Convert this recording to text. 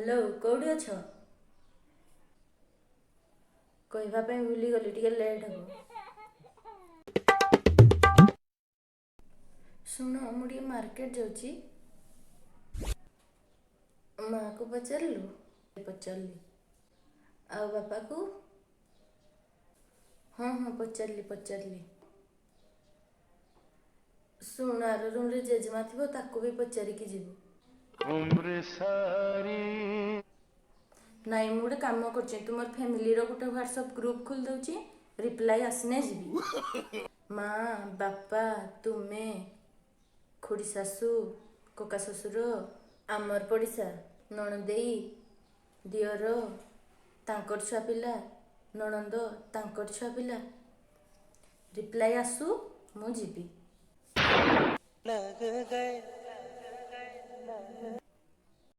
Hello कौड़ी अछ कहवा भूलीगली टे लेट हम शुण मुझे मार्केट जाऊँगी माँ को पचारू आ बापा को हाँ हाँ पचारि शुण आर रूम रे जेजेमा थी ताको भी पचारिकी जीवु नाई मुझे कम कर तुम फैमिली गोटे व्हाट्सएप ग्रुप खोल दूची रिप्लाई आसने जी माँ बापा तुम्हें खुड़ी शाशु कका शशुर आमर पड़िशा नणदेई दियर तांकर छुआ पिला नणंद तांकर छुआ पिला रिप्लाई आसू मु जीवी।